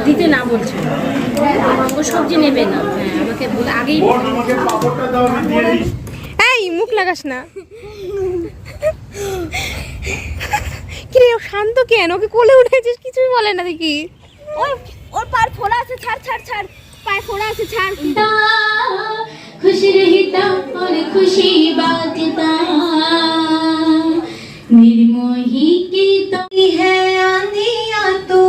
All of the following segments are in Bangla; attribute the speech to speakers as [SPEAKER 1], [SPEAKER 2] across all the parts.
[SPEAKER 1] দিতে না বলছে, ও সবজি নেবে না। হ্যাঁ, আমাকে আগেই
[SPEAKER 2] এই মুখ লাগাস না। কিরে শান্ত কেন? ওকে কোলে উঠেছিস, কিছুই বলে না দেখি।
[SPEAKER 3] ওর পার ফোড়া আছে, ছাড় ছাড় ছাড়, পায়ে ফোড়া আছে, ছাড়।
[SPEAKER 4] खुश रहता और खुशी बांटता निर्मोही की तो है आंधियां तो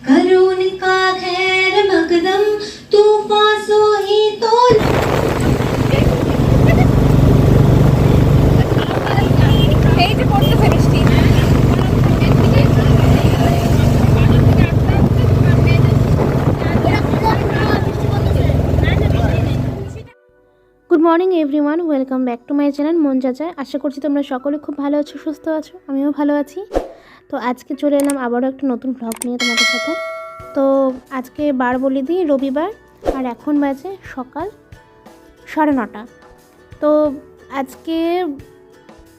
[SPEAKER 4] करो उनका खैर मकदम तूफान सो ही तो
[SPEAKER 3] এই যে পড়তেছে বৃষ্টি।
[SPEAKER 2] Good morning everyone, welcome back to my channel মন যা চায়। আশা করছি তোমরা সকলে খুব ভালো আছো, সুস্থ আছো, আমিও ভালো আছি। তো আজকে চলে এলাম আবারও একটা নতুন ব্লগ নিয়ে তোমাদের সাথে। তো আজকে বার বলে দিই রবিবার, আর এখন বাজে সকাল 9:30। তো আজকে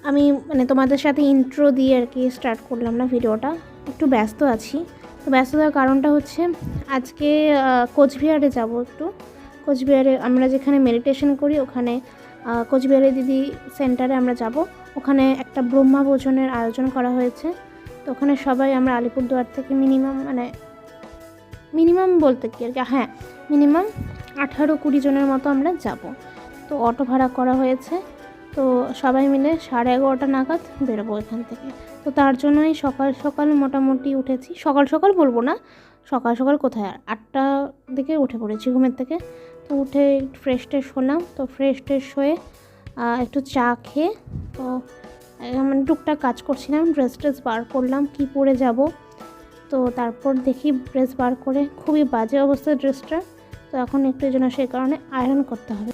[SPEAKER 2] আমি তোমাদের সাথে ইন্ট্রো দিয়ে আর কি স্টার্ট করলাম না ভিডিওটা, একটু ব্যস্ত আছি। তো ব্যস্ততার কারণটা হচ্ছে আজকে কোচবিহারে যাব। কোচবিহারে আমরা যেখানে মেডিটেশন করি, ওখানে কোচবিহারে দিদি সেন্টারে আমরা যাব। ওখানে একটা ব্রহ্মা ভোজনের আয়োজন করা হয়েছে। তো ওখানে সবাই আমরা আলিপুরদুয়ার থেকে মিনিমাম বলতে কি আর কি, হ্যাঁ মিনিমাম 18-20 জনের মতো আমরা যাব। তো অটো ভাড়া করা হয়েছে। তো সবাই মিলে 11:30 নাগাদ বেরোবো এখান থেকে। তো তার জন্যই সকাল সকাল মোটামুটি উঠেছি। সকাল সকাল বলবো না, সকাল সকাল কোথায়, 8টার দিকে উঠে পড়েছি ঘুমের থেকে। তো উঠে একটু ফ্রেশ ট্রেশ হলাম। তো ফ্রেশ ট্রেশ হয়ে একটু চা খেয়ে তো টুকটাক কাজ করছিলাম, ড্রেস বার করলাম কি পরে যাব। তো তারপর দেখি ড্রেস বার করে খুবই বাজে অবস্থা ড্রেসটা। তো এখন একটু জন্য সেই কারণে আয়রন করতে হবে।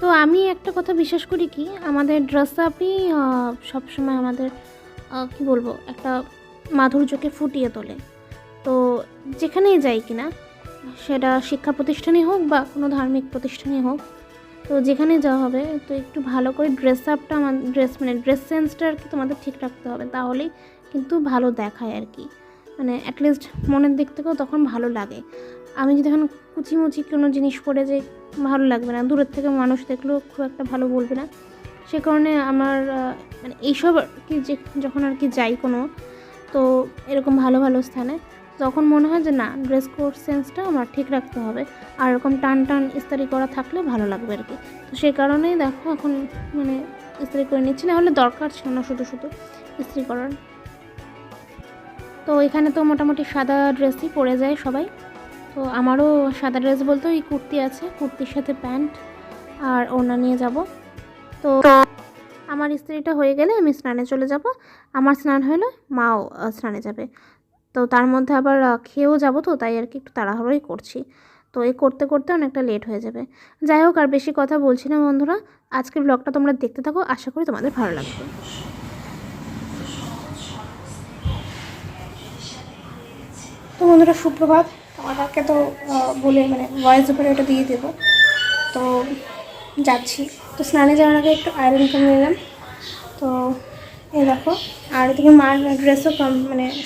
[SPEAKER 2] তো আমি একটা কথা বিশ্বাস করি কি, আমাদের ড্রেস আপই সবসময় আমাদের কি বলবো, একটা মাধুর্যকে ফুটিয়ে তোলে। তো যেখানেই যাই কিনা, সেটা শিক্ষা প্রতিষ্ঠানই হোক বা কোনো ধার্মিক প্রতিষ্ঠানই হোক, তো যেখানে যাওয়া হবে তো একটু ভালো করে ড্রেস আপটা, আমার ড্রেস সেন্সটা আর কি তোমাদের ঠিক রাখতে হবে, তাহলেই কিন্তু ভালো দেখায় আর কি। অ্যাটলিস্ট মনের দিক থেকেও তখন ভালো লাগে। আমি যদি এখন কুচিমুচি কোনো জিনিস পরে যে ভালো লাগবে না, দূরের থেকে মানুষ দেখলেও খুব একটা ভালো বলবে না। সে কারণে আমার এইসব আর কি, যে যখন আর কি যাই কোনো, তো এরকম ভালো ভালো স্থানে, তখন মনে হয় যে না, ড্রেস কোড সেন্সটা আমার ঠিক রাখতে হবে। আর এরকম টান ইস্ত্রি করা থাকলে ভালো লাগবে আর কি। তো সেই কারণেই দেখো এখন ইস্ত্রি করে নিচ্ছি, না হলে দরকার ছিল না শুধু ইস্ত্রি করার। তো এখানে তো মোটামুটি সাদা ড্রেসই পরে যায় সবাই। তো আমারও সাদা ড্রেস বলতে ওই কুর্তি আছে, কুর্তির সাথে প্যান্ট আর ওড়না নিয়ে যাব। তো আমার ইস্ত্রিটা হয়ে গেলে আমি স্নানে চলে যাব। আমার স্নান হলে মাও স্নানে যাবে। তো তার মধ্যে আবার খেয়েও যাব, তো তাই আর কি একটু তাড়াহুড়োই করছি। তো এই করতে করতে অনেকটা লেট হয়ে যাবে। যাই হোক, আর বেশি কথা বলছি না বন্ধুরা, আজকের ব্লগটা তোমরা দেখতে থাকো, আশা করি তোমাদের ভালো লাগবে। তো বন্ধুরা সুপ্রভাত, আমাকে তো বলে ভয়েস উপরে ওটা দিয়ে দেবো। তো যাচ্ছি। তো স্নানে যাওয়ার আগে একটু আয়রন করে নিলাম। তো এই দেখো, আর এদিকে মার ড্রেসও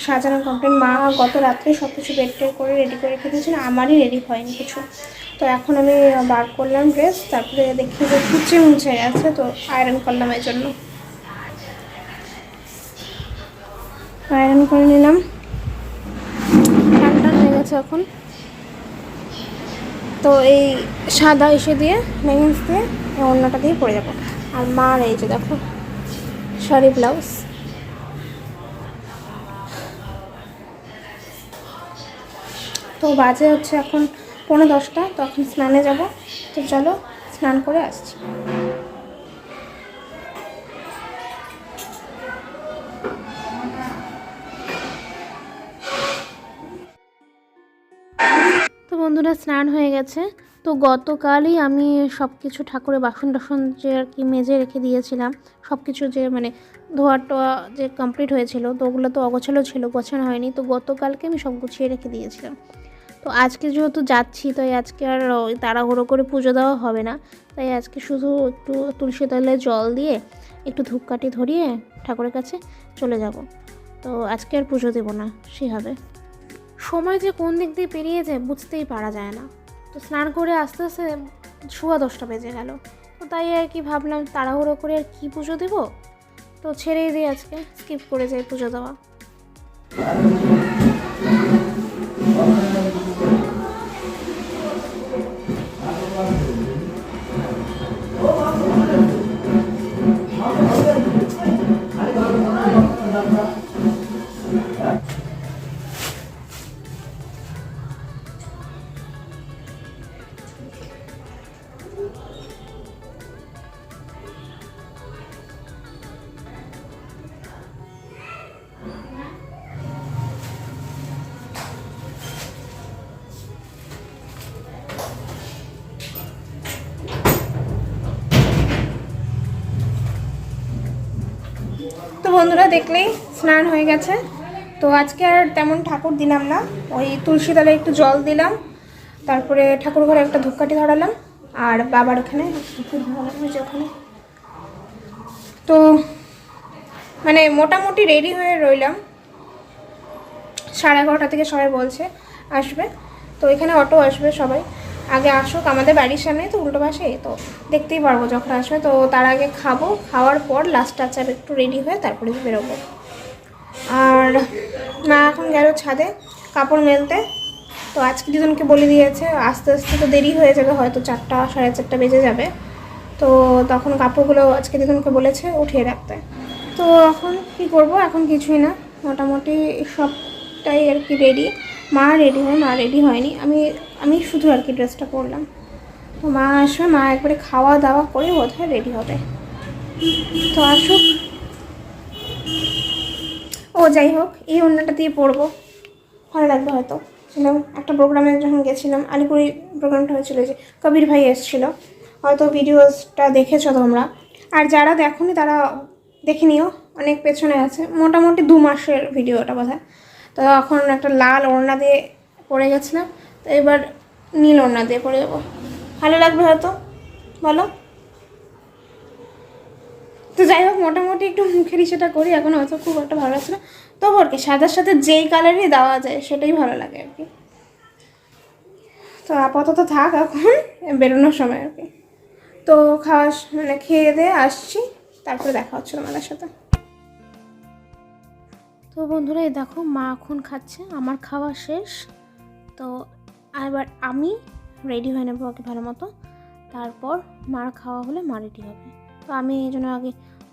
[SPEAKER 2] সাজানো কমপ্লিট। মা গত রাত্রে সব কিছু বেড করে রেডি করে রেখে দিয়েছিল, আমারই রেডি হয়নি কিছু। তো এখন আমি বার করলাম ড্রেস, তারপরে দেখি যে কুচে মুছে গেছে, তো আয়রন করলাম এই জন্য। আয়রন করে নিলাম, টান হয়ে গেছে এখন। তো এই সাদা এসে দিয়ে লেগিংস দিয়ে অন্যটা দিয়ে পরে যাবো। আর মার এই যে দেখো শাড়ি ব্লাউজ। তো বাজে হচ্ছে এখন 9:45, তো এখন স্নানে যাব। তো চলো স্নান করে আসছি। তো বন্ধুরা স্নান হয়ে গেছে। তো গতকালই আমি সব কিছু ঠাকুরের বাসন টাসন যে আর কি মেজে রেখে দিয়েছিলাম, সব কিছু যে ধোয়া টোয়া যে কমপ্লিট হয়েছিল, তো ওগুলো তো অগোছালো ছিল, গোছানো হয়নি। তো গতকালকে আমি সব গুছিয়ে রেখে দিয়েছিলাম। তো আজকে যেহেতু যাচ্ছি, তাই আজকে আর ওই তাড়াহুড়ো করে পুজো দেওয়া হবে না। তাই আজকে শুধু একটু তুলসী তলে জল দিয়ে একটু ধূপকাঠি ধরিয়ে ঠাকুরের কাছে চলে যাব। তো আজকে আর পুজো দেবো না, সেভাবে সময় যে কোন দিক দিয়ে পেরিয়ে যায় বুঝতেই পারা যায় না। তো স্নান করে আস্তে আস্তে 10:15 বেজে গেল। তো তাই আর কি ভাবলাম তাড়াহুড়ো করে আর কি পুজো দেবো, তো ছেড়েই দিই, আজকে স্কিপ করে যাই পুজো দেওয়া। তো বন্ধুরা দেখলেই স্নান হয়ে গেছে। তো আজকে আর তেমন ঠাকুর দিলাম না, ওই তুলসী তলায় একটু জল দিলাম, তারপরে ঠাকুর ঘরে একটা ধূপকাঠি ধরালাম, আর বাবার ওখানে ওখানে। তো মানে মোটামুটি রেডি হয়ে রইলাম। 11:30 থেকে সবাই বলছে আসবে, তো এখানে অটো আসবে, সবাই আগে আসুক, আমাদের বাড়ির সামনে তো উল্টো পাশে, তো দেখতেই পারবো যখন আসবে। তো তার আগে খাবো, খাওয়ার পর লাস্ট টাচ একটু রেডি হয়ে তারপরে বেরোবো। আর মা এখন গেল ছাদে কাপড় মেলতে। তো আজকে দিদুনকে বলে দিয়েছে আস্তে আস্তে তো দেরি হয়ে যাবে, হয়তো 4টা 4:30 বেজে যাবে, তো তখন কাপড়গুলো আজকে দিদুনকে বলেছে উঠিয়ে রাখতে। তো এখন কি করব, এখন কিছুই না, মোটামুটি সবটাই আর কি রেডি। মা রেডি হয়, মা রেডি হয়নি, আমি শুধু আর কি ড্রেসটা পরলাম। তো মা আসবে, মা একবারে খাওয়া দাওয়া করে বোধহয় রেডি হবে। তো আসুক। ও যাই হোক, এই ওড়নাটা দিয়ে পরবো, ভালো লাগবে হয়তো। ছিলাম একটা প্রোগ্রামে যখন গেছিলাম, আলিপুরি প্রোগ্রামটা হয়েছিল, যে কবির ভাই এসেছিলো, হয়তো ভিডিওসটা দেখেছো তোমরা, আর যারা দেখোনি তারা দেখে নিও, অনেক পেছনে আছে, মোটামুটি 2 মাসের ভিডিওটা বোধহয়। তো এখন একটা লাল ওড়না দিয়ে পরে গেছিলাম, তো এবার নীল ওড়না দিয়ে পরে যাবো, ভালো লাগবে হয়তো, বলো। তো যাই হোক, মোটামুটি একটু মুখের ইসেটা করি, এখন হয়তো খুব একটা ভালো লাগছে না, তবু আর কি সাদার সাথে যেই কালারই দেওয়া যায় সেটাই ভালো লাগে আর কি। তো আপাতত থাক, এখন বেরোনোর সময় আর কি। তো মানে খেয়ে দিয়ে আসছি, তারপরে দেখা হচ্ছে তোমাদের সাথে। তো বন্ধুরা এই দেখো, মা এখন খাচ্ছে, আমার খাওয়া শেষ। তো এবার আমি রেডি হয়ে নেবো আগে ভালো মতো, তারপর মার খাওয়া হলে মা রেডি হবে। তো আমি এই জন্য আগে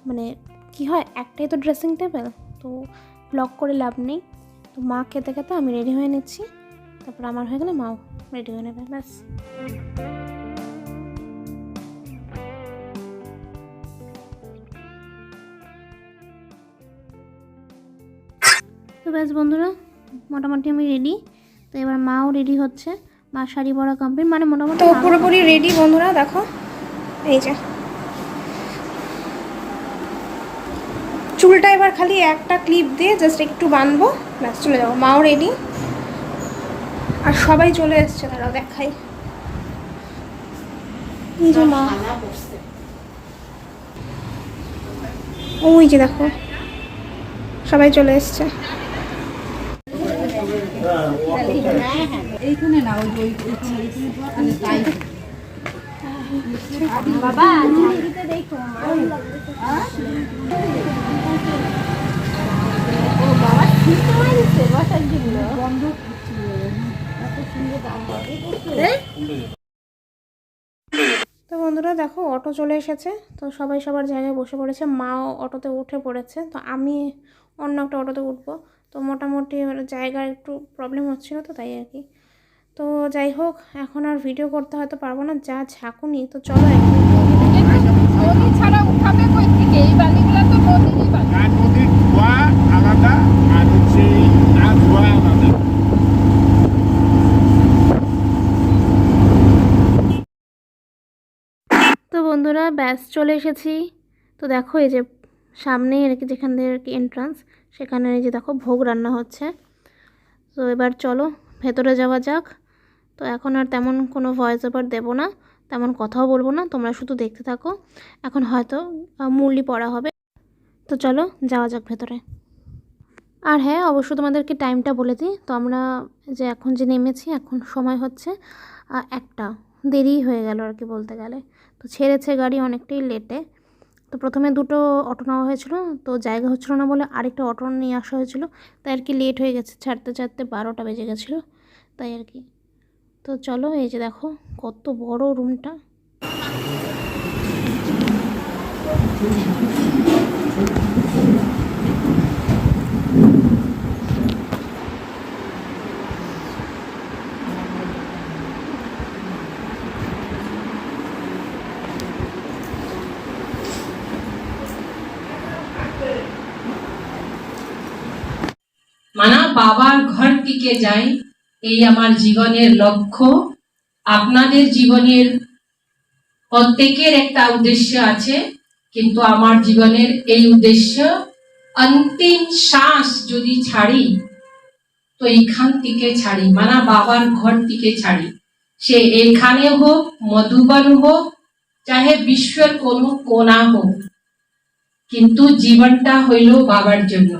[SPEAKER 2] মানে কি হয়, একটাই তো ড্রেসিং টেবিল, তো ব্লক করে লাভ নেই। তো মা খেতে খেতে আমি রেডি হয়ে নিচ্ছি, তারপর আমার হয়ে গেলে মাও রেডি হয়ে নেবে, ব্যাস। তো ব্যাস বন্ধুরা, মোটামুটি আমি রেডি। তো এবার মাও রেডি হচ্ছে, মা শাড়ি পরা কমপ্লিট, মানে মোটামুটি তো পুরোপুরি রেডি বন্ধুরা। দেখো এই যে চুলটা এবার খালি একটা ক্লিপ দিয়ে জাস্ট একটু বাঁধবো, ব্যাস চলে যাবো। মাও রেডি, আর সবাই চলে এসছে, তারাও দেখাই। এই যে মা, ওই যে দেখো সবাই চলে এসছে।
[SPEAKER 5] এইখানে না, ওই তাই
[SPEAKER 3] বাবা দেখো ও বাবা ঠিক হয়েছে বসার জন্য বন্ধ করছিল, এত সুন্দর দাম
[SPEAKER 2] তো বন্ধুরা দেখো, অটো চলে এসেছে, তো সবাই সবার জায়গায় বসে পড়েছে, মাও অটোতে উঠে পড়েছে, তো আমি অন্য একটা অটোতে উঠবো। তো মোটামুটি জায়গার একটু প্রবলেম হচ্ছিলো, তো তাই আর কি। তো যাই হোক, এখন আর ভিডিও করতে হয়তো পারবো না, যা ঝাঁকুনি। তো চলো
[SPEAKER 5] নদী ছাড়া উঠাবে কই থেকে, এই বালিগুলো তো নদীরই বালি।
[SPEAKER 6] নদীর ধোয়া আলাদা আর হচ্ছে না ধোয়া আলাদা।
[SPEAKER 2] তো বন্ধুরা ব্যাস চলে এসেছি। তো দেখো এই যে সামনেই আর কি, যেখান থেকে আর কি এন্ট্রান্স, সেখানে এই যে দেখো ভোগ রান্না হচ্ছে। তো এবার চলো ভেতরে যাওয়া যাক। তো এখন আর তেমন কোনো ভয়েস ওভার দেবো না, তেমন কথাও বলবো না, তোমরা শুধু দেখতে থাকো। এখন হয়তো মুরলি পড়া হবে, তো চলো যাওয়া যাক ভেতরে। আর হ্যাঁ, অবশ্য তোমাদেরকে টাইমটা বলে দিই। তো আমরা যে এখন যে নেমেছি, এখন সময় হচ্ছে 1টা, দেরিই হয়ে গেল আর কি বলতে গেলে। তো ছেড়েছে গাড়ি অনেকটাই লেটে। তো প্রথমে 2টো অটো নেওয়া হয়েছিল, তো জায়গা হচ্ছিলো না বলে আরেকটা অটো নিয়ে আসা হয়েছিল, তাই আর কি লেট হয়ে গেছে, ছাড়তে ছাড়তে 12টা বেজে গেছিলো, তাই আর কি। তো চলো, এই যে দেখো কত বড় রুমটা।
[SPEAKER 7] মানা বাবার ঘর থেকে যাই, এই আমার জীবনের লক্ষ্য। আপনাদের জীবনের প্রত্যেকের একটা উদ্দেশ্য আছে, কিন্তু আমার জীবনের এই উদ্দেশ্য অন্তিম শ্বাস যদি ছাড়ি তো এইখান থেকে ছাড়ি, মানা বাবার ঘর থেকে ছাড়ি। সে এখানে হোক, মধুবন হোক, চাহে বিশ্বের কোনো কোনা হোক, কিন্তু জীবনটা হইল বাবার জন্য।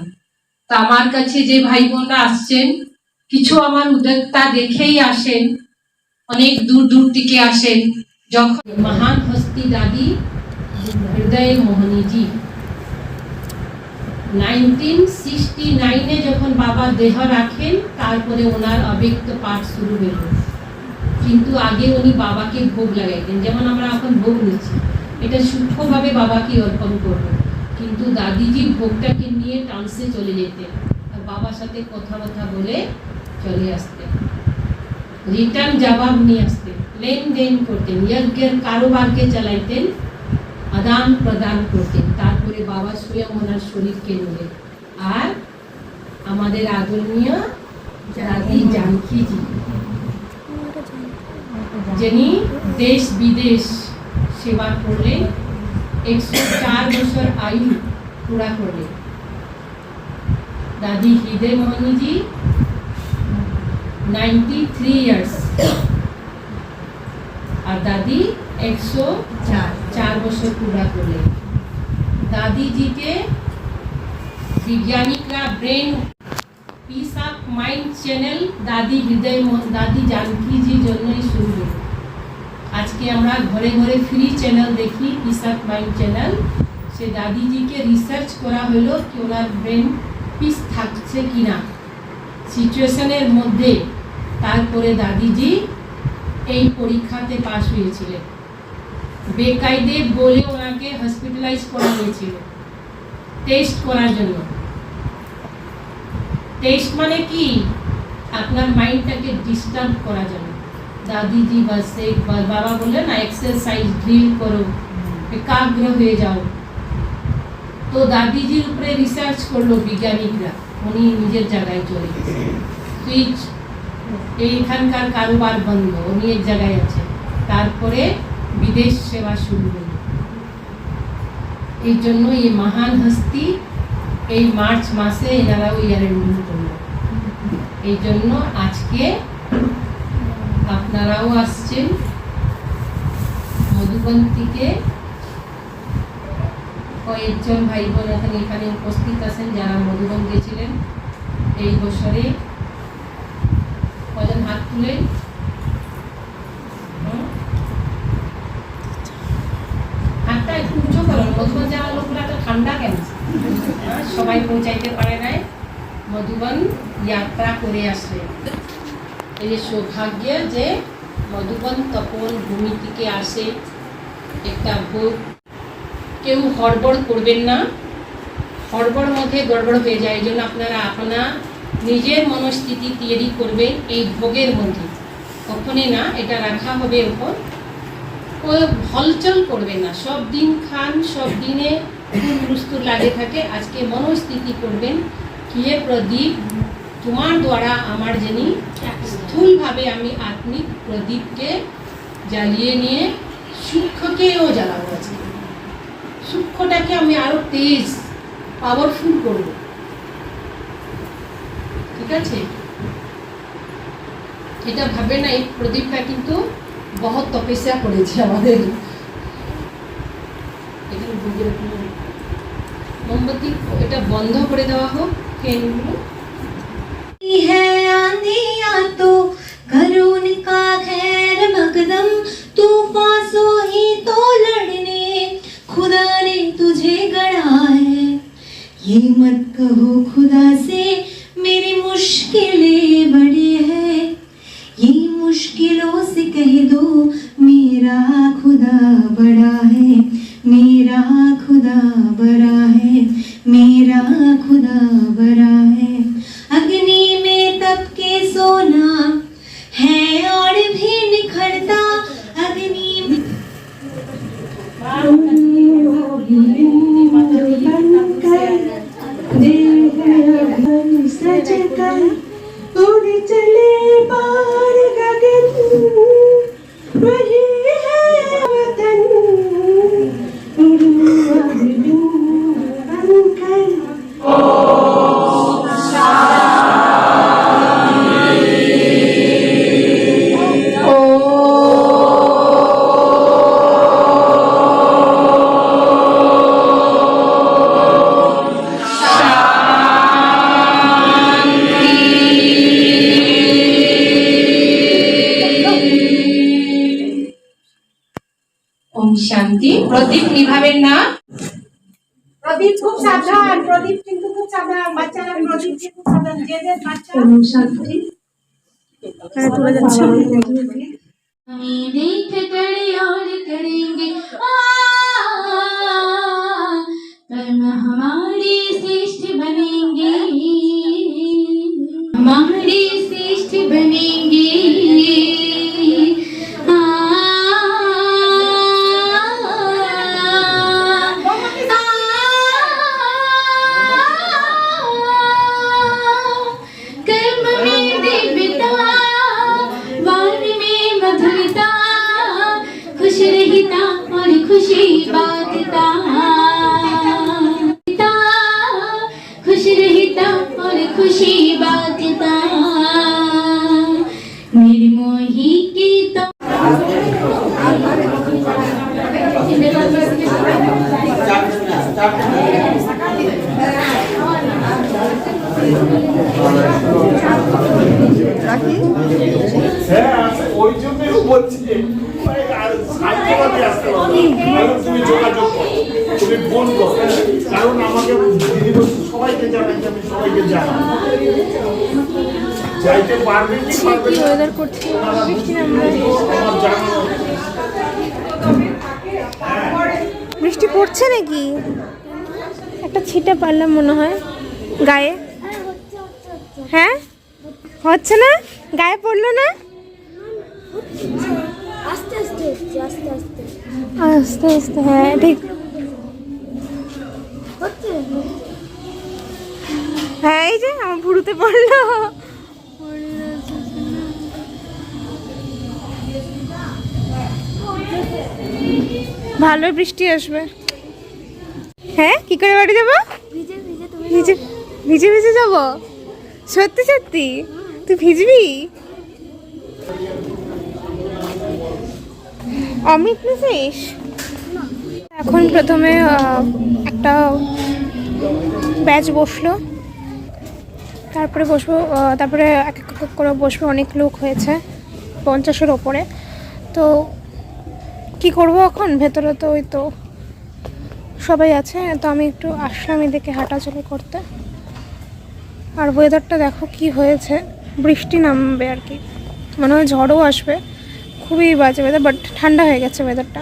[SPEAKER 7] তা আমার কাছে যে ভাই বোনরা আসছেন, কিছু আমার উদ্যোক্তা দেখেই আসেন, অনেক দূর দূর থেকে আসেন। যখন মহান হস্তি দাদি হৃদয় মোহনীজি 1969-এ যখন বাবা দেহ রাখেন, তারপরে ওনার অব্যক্ত পাঠ শুরু হল। কিন্তু আগে উনি বাবাকে ভোগ লাগাইতেন, যেমন আমরা এখন ভোগ নিচ্ছি, এটা সূক্ষ্মভাবে বাবাকে অর্পণ করবো, কিন্তু দাদিজি ভোগটাকে নিয়ে ট্রান্সে চলে যেতেন আর বাবার সাথে কথাবার্তা বলে চলে আসতেন, রিটার্ন জবাব নিয়ে আসতেন, লেনদেন করতেন, যজ্ঞের কারোবারকে চালাইতেন, আদান প্রদান করতেন। তারপরে বাবা স্বয়ং ওনার শরীরকে নিলেন। আর আমাদের আদরণীয় দাদি জানকীজি, যিনি দেশ বিদেশ সেবা করলেন, 104 বছর আয়ু পুরা করলেন। দাদি হৃদয় মোহনীজি 93 ইয়ার্স, আর দাদি 104 বছর পুরা করলেন। দাদিজিকে বিজ্ঞানিকরা brain peace of mind channel Dadi Dadi জানকীজির জন্যই শুনবে। আজকে আমরা ঘরে ঘরে ফ্রি চ্যানেল দেখি, পিস অফ মাইন্ড চ্যানেল। সে দাদিজিকে রিসার্চ করা হলো কি ওনার ব্রেন পিস থাকছে কিনা সিচুয়েশনের মধ্যে। তারপরে দাদিজি এই পরীক্ষাতে পাশ হয়েছিলেন। বেকায়দে বলে ওনাকে হসপিটালাইজ করা হয়েছিল টেস্ট করার জন্য। টেস্ট মানে কি, আপনার মাইন্ডটাকে ডিস্টার্ব করার জন্য। দাদিজি বসে, বাবা বলে না এক্সারসাইজ ড্রিল করো, একাগ্র হয়ে যাও। তো দাদিজির উপরে রিসার্চ করলো বিজ্ঞানীরা, উনি নিজের জায়গায় চলে গেছে। সুইচ এইখানকার কারোবার বন্ধ, উনি এক জায়গায় আছে। তারপরে বিদেশ সেবা শুরু হল। এই জন্য এই মহান হস্তি এই মার্চ মাসে এনারাও ইয়ারেন্ডিং করল। এই জন্য আজকে আপনারাও আসছেন মধুবন থেকে, কয়েকজন ভাই বোন এখন এখানে উপস্থিত আছেন যারা মধুবন গেছিলেন এই বছরে। কজন হাত তুলেন? হাতটা একটু উঁচু করুন। মধুবন যাওয়ার লোকরা তো ঠান্ডা কেন, সবাই পৌঁছাইতে পারে নাই, মধুবন যাত্রা করে আসলে। এই যে সৌভাগ্য যে মধুবন তপন ভূমি থেকে আসে একটা ভোগ। কেউ হড়বড় করবেন না, হড়বড় মধ্যে গড়বড় হয়ে যায়। এই জন্য আপনারা আপনার নিজের মনস্থিতি তৈরি করবেন এই ভোগের মধ্যে, কখনই না এটা রাখা হবে ওপর, ও হলচল করবেন না। সব দিন খান, সব দিনে প্রস্তুত লাগে থাকে। আজকে মনস্থিতি করবেন কি হে প্রদীপ, তোমার দ্বারা আমার যিনি স্থূলভাবে আমি আত্মিক প্রদীপকে জ্বালিয়ে নিয়ে সূক্ষ্মকেও জ্বালাবো। আজকে সূক্ষ্মটাকে আমি আরো তেজ পাওয়ারফুল করব, ঠিক আছে? এটা ভাবে না, এই প্রদীপটা কিন্তু বহুত তপস্যা করেছে আমাদের। এখানে মোমবাতি এটা বন্ধ করে দেওয়া হোক, ট্রেনগুলো।
[SPEAKER 4] है आंधियां तो करो उनका खैर मकदम तूफान सो ही तो लड़ने खुदा ने तुझे गढ़ा है ये मत कहो खुदा से मेरी मुश्किलें बड़ी है ये मुश्किलों से कह दो मेरा खुदा बड़ा है मेरा खुदा बड़ा है मेरा खुदा बड़ा है अग्नि में तप के सोना है और भी निखरता अग्नि में सजकर उड़ चले पार गगन वही है वतन
[SPEAKER 7] ওম শান্তি। প্রদীপ নিভাবেন না।
[SPEAKER 3] প্রদীপ খুব সাবধান, প্রদীপ কিন্তু খুব সাবধান, বাচ্চারা প্রদীপ খুব সাবধান, যে যে বাচ্চা
[SPEAKER 4] ओम शांति
[SPEAKER 2] তুলে যাচ্ছে।
[SPEAKER 4] देख कर और करेंगे कर्म हमारे श्रेष्ठ बनेंगे हमारे श्रेष्ठ बनेंगे कर्म में दिव्यता वान में मधुरता खुश रहता और खुशी बांटता खुश रहता और खुशी बांटता निर्मोही की तो
[SPEAKER 6] হ্যাঁ ওই জন্যই বলছি তুমি যোগাযোগ করো তুমি ফোন করো কারণ আমাকে দিদি সবাইকে জানাই আমি সবাইকে জানাই যাইতে পারবে কি পারবে
[SPEAKER 2] কি ওয়েদার করছে, বৃষ্টি নামবে।
[SPEAKER 6] আমার জানানো
[SPEAKER 2] বৃষ্টি পড়ছে নাকি? একটা ছিটা পারলাম মনে হয় গায়ে। হ্যাঁ হচ্ছে না, গায়ে পড়লো না?
[SPEAKER 1] আস্তে আস্তে আস্তে আস্তে
[SPEAKER 2] আস্তে আস্তে, হ্যাঁ ঠিক। হ্যাঁ এই যে আমার ভুরুতে পড়লো। ভালো বৃষ্টি আসবে। হ্যাঁ কি করে বাড়ি যাবো? ভিজে ভিজে ভিজে যাবো? সত্যি সত্যি তুই ভিজবি? অমৃত নিছিস? এখন প্রথমে একটা ব্যাচ বসলো, তারপরে বসবো, তারপরে এক এক করে বসবো। অনেক লোক হয়েছে, 50-এর ওপরে। তো কি করব এখন? ভেতরে তো ওই তো সবাই আছে। তো আমি একটু আসলাম এদিকে হাঁটাচলা করতে। আর ওয়েদারটা দেখো কি হয়েছে, বৃষ্টি নামবে আর কি, মনে হয় ঝড়ও আসবে। খুবই বাজে ওয়েদার, বাট ঠান্ডা হয়ে গেছে ওয়েদারটা।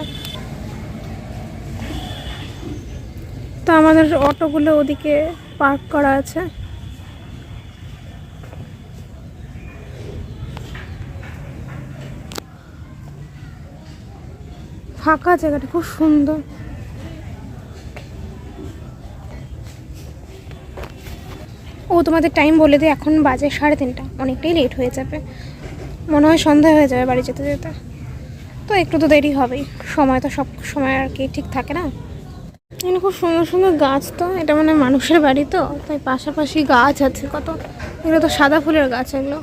[SPEAKER 2] তো আমাদের অটোগুলো ওদিকে পার্ক করা আছে। ফাঁকা জায়গাটা খুব সুন্দর। ও তোমাদের টাইম বলে দিই, এখন বাজে 3:30, অনেকটাই লেট হয়ে যাবে। মনে হয় সন্ধ্যা হয়ে যাবে বাড়ি যেতে যেতে। তো একটু তো দেরি হবেই, সময় তো সব সময় আর কি ঠিক থাকে না। এখানে খুব সুন্দর সুন্দর গাছ। তো এটা মানে মানুষের বাড়ি, তো তাই পাশাপাশি গাছ আছে কত। এগুলো তো সাদা ফুলের গাছ এগুলো।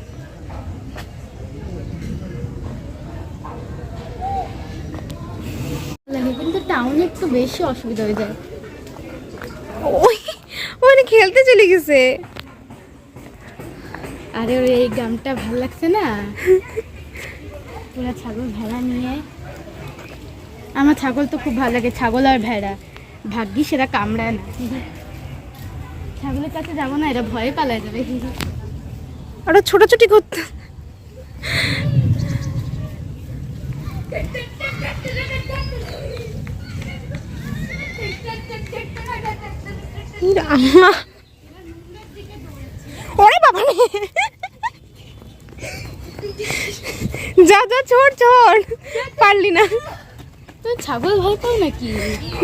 [SPEAKER 1] লাগে, কিন্তু টাউনে একটু বেশি অসুবিধা হয়ে যায়।
[SPEAKER 2] ওই ওখানে খেলতে চলে গেছে।
[SPEAKER 5] আরে ওর এই গামটা ভালো লাগছে না, পুরা ছাগল ভেড়া নিয়ে। আমার ছাগল তো খুব ভালো লাগে, ছাগল আর ভেড়া। ভাগ্যি সেটা কামড়ায় না। ছাগলের কাছে যাবো না, এটা ভয়ে পালায় যাবে।
[SPEAKER 2] আরো ছোটাছুটি করতে রাম্মা, ওরে বাবা রে, যা যা ছোট ছোট, পারলি না।
[SPEAKER 5] তুই ছাগল ভয় পাও নাকি?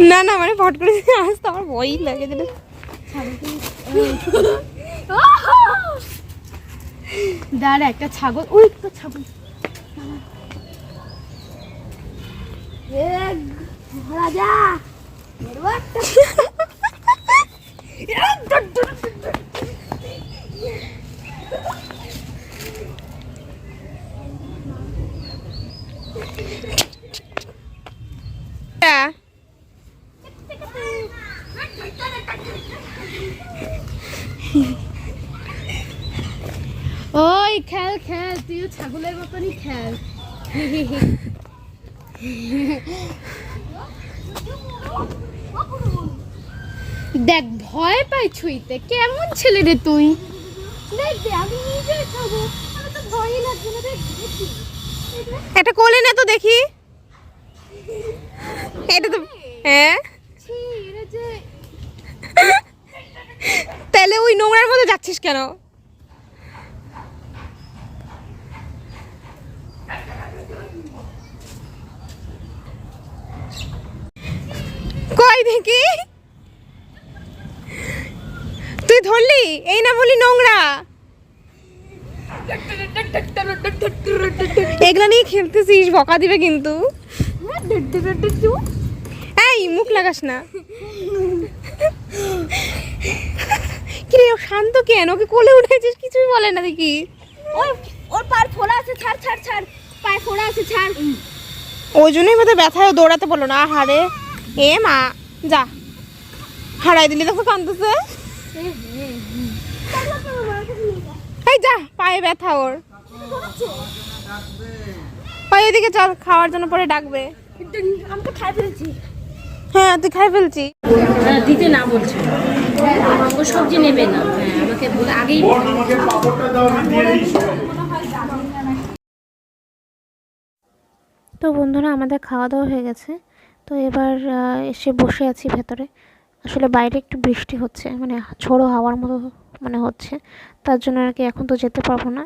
[SPEAKER 2] না না, মানে ফট করে আসতে আমার ভয়ই লাগে যেটা।
[SPEAKER 5] দাঁড়া, একটা ছাগল, ওই তো ছাগল। রাজা ওই খেল খেল, তুইও ছাগলের মতনই খেল। দেখ ভয় পাই ছুঁইতে, কেমন ছেলে রে তুই। দেখ আমি নিজে খাবো, আমার তো ভয়ই লাগছে না। দেখ
[SPEAKER 2] এটা কোলে না তো দেখি, এটা তো হ্যাঁ, তাহলে ওই নোংরার মধ্যে যাচ্ছিস কেন? কই দেখি, তুই ধরলি, এই না বলি নোংরা, এগুলা নিয়ে খেলতেছিস, বকা দিবে কিন্তু। এই মুখ লাগাস না। কি রে, ও শান্ত কেন? ওকে কোলে উঠেছিস, কিছুই বলে না দেখি।
[SPEAKER 5] ওর পার ফোড়া আছে, ছাড় ছাড় ছাড়, পায়ে ফোড়া আছে, ছাড়।
[SPEAKER 2] ওই জন্যই বোধহয় ব্যথায় দৌড়াতে বললো না। হারে এ মা, যা হারাই দিলি, দেখো কাঁদতেছে। এই যা, পায়ে ব্যথা ওর, পায়ে দিকে চল, খাওয়ার জন্য পরে ডাকবে।
[SPEAKER 5] আমি তো খাই ফেলছি।
[SPEAKER 2] হ্যাঁ তুই খাই ফেলছি।
[SPEAKER 1] দিতে না বলছে, ও সবজি নেবে না। হ্যাঁ আমাকে আগেই
[SPEAKER 6] বোন, আমাকে পাপড়টা দাও, আমি দিয়ে দিই সব।
[SPEAKER 2] তো বন্ধুরা, আমাদের খাওয়া দাওয়া হয়ে গেছে। তো এবার এসে বসে আছি ভেতরে। আসলে বাইরে একটু বৃষ্টি হচ্ছে, মানে ঝোড়ো হাওয়ার মতো মানে হচ্ছে, তার জন্য আর কি এখন তো যেতে পারবো না।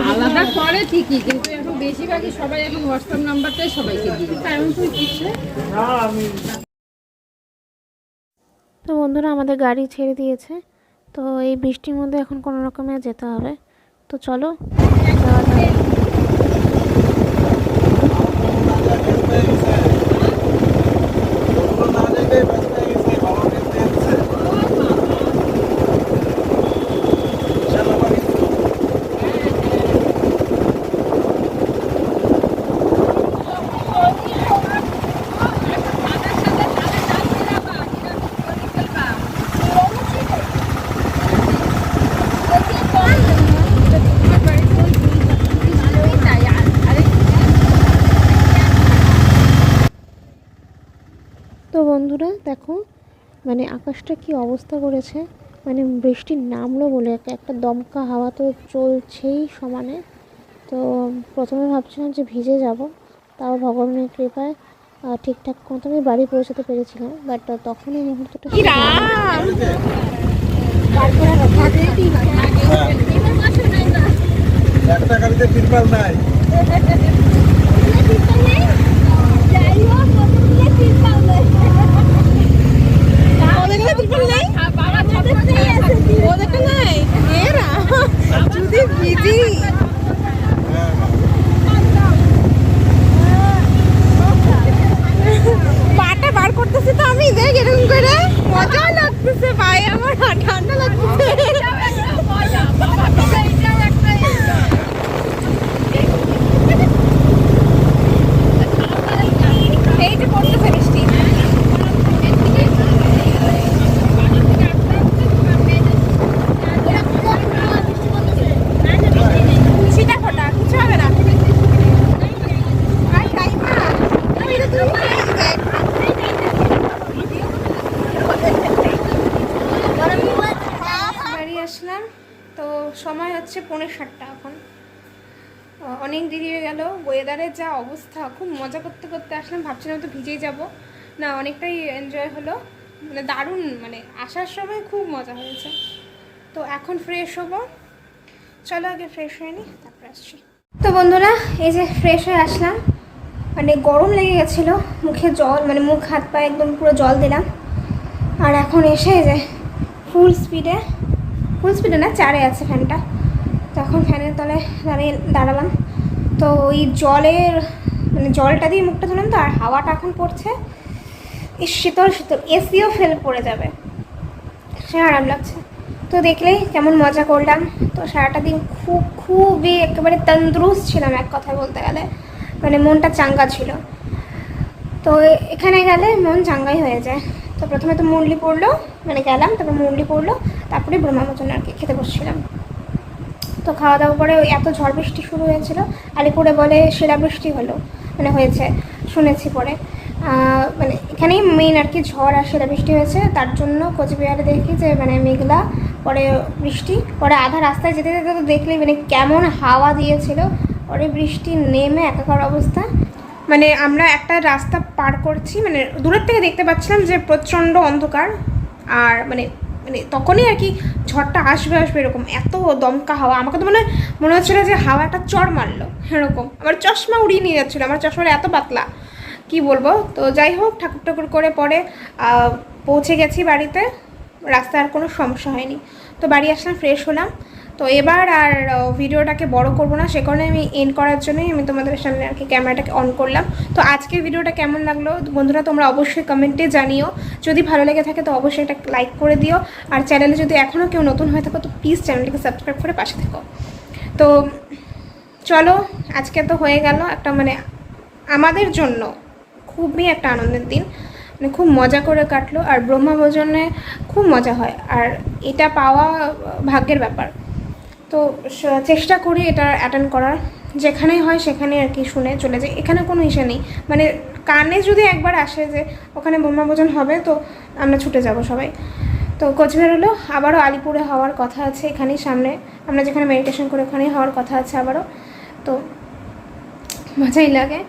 [SPEAKER 5] আলাদা করে ঠিকই, কিন্তু এখন বেশিরভাগই সবাই এখন হোয়াটসঅ্যাপ নাম্বারটাই সবাইকে দিবে।
[SPEAKER 2] তো বন্ধুরা, আমাদের গাড়ি ছেড়ে দিয়েছে। তো এই বৃষ্টির মধ্যে এখন কোনো রকমে যেতে হবে। তো চলো যাওয়া যাক। তো বন্ধুরা দেখো, মানে আকাশটা কি অবস্থা করেছে, মানে বৃষ্টি নামলো বলে একটা দমকা হাওয়া তো চলছেই সমানে। তো প্রথমে ভাবছিলাম যে ভিজে যাব, তাও ভগবানের কৃপায় ঠিকঠাক মতো আমি বাড়ি পৌঁছাতে পেরেছিলাম। বাট তখন এই মুহূর্তটা
[SPEAKER 8] একটা গাড়িতে তিরপাল নাই।
[SPEAKER 2] পাটা বার করতেছি তো আমি, দেখ এরকম করে মজা লাগতেছে ভাই, আমার ঠান্ডা লাগতেছে। এই যে পড়তেছে বৃষ্টি। ছিটা ফোটা কিছু হবে না। আর টাইমা আমি তো তুমি বাড়ি আসলাম তো সময় হচ্ছে 5:30 এখন। অনেক দেরি হয়ে গেল, ওয়েদারের যা অবস্থা, খুব মজা করতে করতে আসলাম, ভাবছিলাম তো ভিজেই যাব না, অনেকটাই এনজয় হলো, মানে দারুণ, মানে আসার সময় খুব মজা হয়েছে। তো এখন ফ্রেশ হবো, চলো আগে ফ্রেশ হয়ে নিই তারপর আসছি। তো বন্ধুরা এই যে ফ্রেশ হয়ে আসলাম, মানে গরম লেগে গেছিলো, মুখে জল, মানে মুখ হাত পা একদম পুরো জল দিলাম। আর এখন এসে যে ফুল স্পিডে না, 4-এ আছে ফ্যানটা, তো এখন ফ্যানের তলে দাঁড়ালাম। তো ওই জলের, মানে জলটা দিয়ে মুখটা ধরলাম তো, আর হাওয়াটা এখন পড়ছে, শীতল শীতল, এসিও ফেল পড়ে যাবে, সে আরাম লাগছে। তো দেখলেই কেমন মজা করলাম। তো সারাটা দিন খুবই একেবারে তন্দুরুস্ত ছিলাম এক কথায় বলতে গেলে, মানে মনটা চাঙ্গা ছিল। তো এখানে গেলে মন চাঙ্গাই হয়ে যায়। তো প্রথমে তো মুরলি পড়লো, মানে গেলাম, তারপর মুরলি পড়লো, তারপরে ব্রহ্মভোজন আর কি খেতে বসছিলাম। তো খাওয়া দাওয়া করে এত ঝড় বৃষ্টি শুরু হয়েছিল, আলিপুরে বলে শিলাবৃষ্টি হলো, মানে হয়েছে শুনেছি পরে, মানে এখানেই মেইন আর কি ঝড় আর শিলাবৃষ্টি হয়েছে। তার জন্য কোচবিহারে দেখি যে মানে মেঘলা, পরে বৃষ্টি, পরে আধা রাস্তায় যেতে যেতে তো দেখলেই মানে কেমন হাওয়া দিয়েছিল, পরে বৃষ্টি নেমে একাকার অবস্থা। মানে আমরা একটা রাস্তা পার করছি, মানে দূরের থেকে দেখতে পাচ্ছিলাম যে প্রচণ্ড অন্ধকার, আর মানে তখনই আর কি ঝড়টা আসবে এরকম, এত দমকা হাওয়া, আমাকে তো মনে হচ্ছিলো যে হাওয়া একটা চড় মারলো এরকম। আমার চশমা উড়িয়ে নিয়ে যাচ্ছিলো, আমার চশমাটা এত পাতলা, কি বলবো। তো যাই হোক, ঠাকুর করে পরে পৌঁছে গেছি বাড়িতে, রাস্তায় আর কোনো সমস্যা হয়নি। তো বাড়ি আসলাম, ফ্রেশ হলাম। তো এবার আর ভিডিওটাকে বড় করব না, সে কারণে আমি এন্ড করার জন্যই আমি তোমাদের সামনে আর কি ক্যামেরাটাকে অন করলাম। তো আজকের ভিডিওটা কেমন লাগলো বন্ধুরা তোমরা অবশ্যই কমেন্টে জানিও, যদি ভালো লেগে থাকে তো অবশ্যই এটা লাইক করে দিও, আর চ্যানেলে যদি এখনও কেউ নতুন হয়ে থাকো তো প্লিজ চ্যানেলটিকে সাবস্ক্রাইব করে পাশে থেকো। তো চলো, আজকে তো হয়ে গেল একটা, মানে আমাদের জন্য খুবই একটা আনন্দের দিন, মানে খুব মজা করে কাটলো। আর ব্রহ্মভোজনে খুব মজা হয়, আর এটা পাওয়া ভাগ্যের ব্যাপার। তো চেষ্টা করি এটা অ্যাটেন্ড করার, যেখানেই হয় সেখানে আর কি শুনে চলে যায়, এখানে কোনো ইসে নেই, মানে কানে যদি একবার আসে যে ওখানে ব্রহ্মভোজন হবে তো আমরা ছুটে যাব সবাই। তো কোচবিহার হলো, আবারও আলিপুরে হওয়ার কথা আছে, এখানেই সামনে আমরা যেখানে মেডিটেশন করে ওখানেই হওয়ার কথা আছে আবারও, তো মজাই লাগে।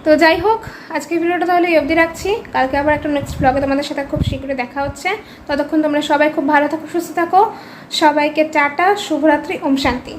[SPEAKER 2] তো যাই হোক, আজকের ভিডিওটা তাহলে এই অবধি রাখছি, কালকে আবার একটা নেক্সট ব্লগে তোমাদের সাথে খুব শীঘ্রই দেখা হচ্ছে। ততক্ষণ তোমরা সবাই খুব ভালো থাকো, সুস্থ থাকো, সবাইকে টাটা, শুভরাত্রি, ওম শান্তি।